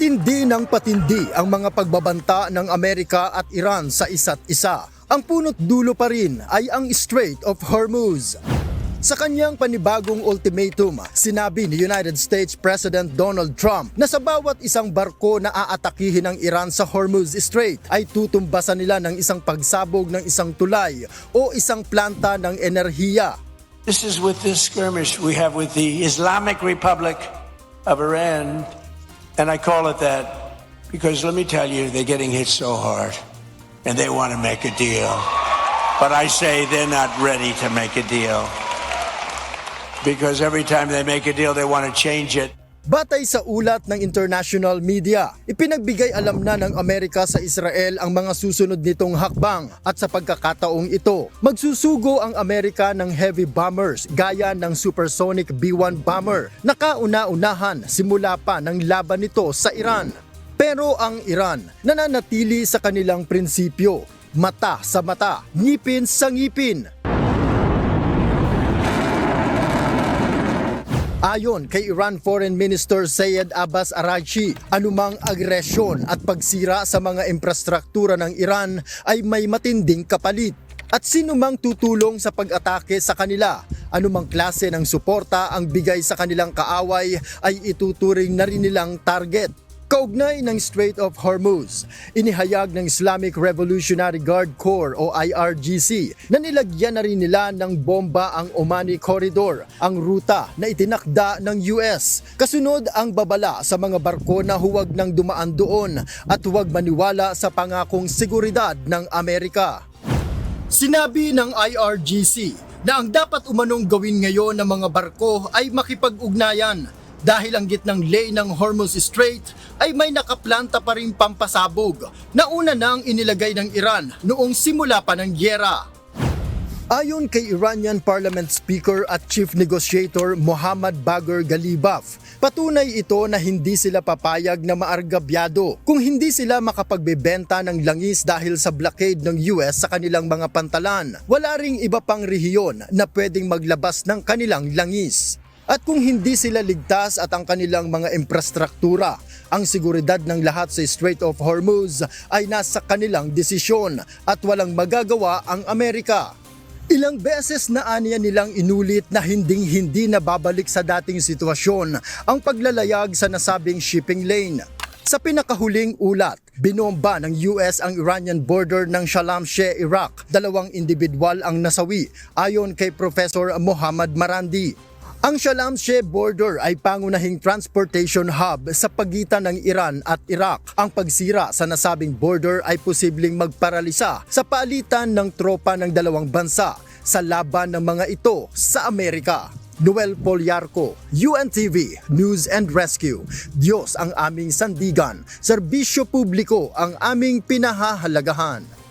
Patindi ng patindi ang mga pagbabanta ng Amerika at Iran sa isa't isa. Ang punot dulo pa rin ay ang Strait of Hormuz. Sa kanyang panibagong ultimatum, sinabi ni United States President Donald Trump na sa bawat isang barko na aatakihin ng Iran sa Hormuz Strait ay tutumbasan nila ng isang pagsabog ng isang tulay o isang planta ng enerhiya. This is with this skirmish we have with the Islamic Republic of Iran, and I call it that because let me tell you, they're getting hit so hard and they want to make a deal. But I say they're not ready to make a deal. Because every time they make a deal, they want to change it. Batay sa ulat ng international media, ipinagbigay alam na ng Amerika sa Israel ang mga susunod nitong hakbang at sa pagkakataong ito, magsusugo ang Amerika ng heavy bombers gaya ng supersonic B-1 bomber na kauna-unahan simula pa ng laban nito sa Iran. Pero ang Iran nananatili sa kanilang prinsipyo, mata sa mata, ngipin sa ngipin. Ayon kay Iran Foreign Minister Sayed Abbas Araghchi, anumang agresyon at pagsira sa mga infrastruktura ng Iran ay may matinding kapalit. At sinumang tutulong sa pag-atake sa kanila, anumang klase ng suporta ang bigay sa kanilang kaaway ay ituturing na rin nilang target. Kaugnay ng Strait of Hormuz, inihayag ng Islamic Revolutionary Guard Corps o IRGC na nilagyan na rin nila ng bomba ang Omani Corridor, ang ruta na itinakda ng US. Kasunod ang babala sa mga barko na huwag nang dumaan doon at huwag maniwala sa pangakong seguridad ng Amerika. Sinabi ng IRGC na ang dapat umanong gawin ngayon ng mga barko ay makipag-ugnayan dahil ang gitnang lane ng Hormuz Strait ay may nakaplanta pa rin pampasabog na una nang inilagay ng Iran noong simula pa ng gyera. Ayon kay Iranian Parliament Speaker at Chief Negotiator Mohammad Bagher Ghalibaf, patunay ito na hindi sila papayag na maargabyado kung hindi sila makapagbebenta ng langis dahil sa blockade ng US sa kanilang mga pantalan. Wala ring iba pang rehiyon na pwedeng maglabas ng kanilang langis. At kung hindi sila ligtas at ang kanilang mga infrastruktura, ang seguridad ng lahat sa Strait of Hormuz ay nasa kanilang desisyon at walang magagawa ang Amerika. Ilang beses na aniya nilang inulit na hinding-hindi na babalik sa dating sitwasyon ang paglalayag sa nasabing shipping lane. Sa pinakahuling ulat, binomba ng US ang Iranian border ng Shalamsheh, Iraq. 2 individual ang nasawi ayon kay Professor Mohammad Marandi. Ang Shalamsheh border ay pangunahing transportation hub sa pagitan ng Iran at Iraq. Ang pagsira sa nasabing border ay posibleng magparalisa sa palitan ng tropa ng dalawang bansa sa laban ng mga ito sa Amerika. Noel Poliarco, UNTV News and Rescue. Diyos ang aming sandigan, serbisyo publiko ang aming pinahahalagahan.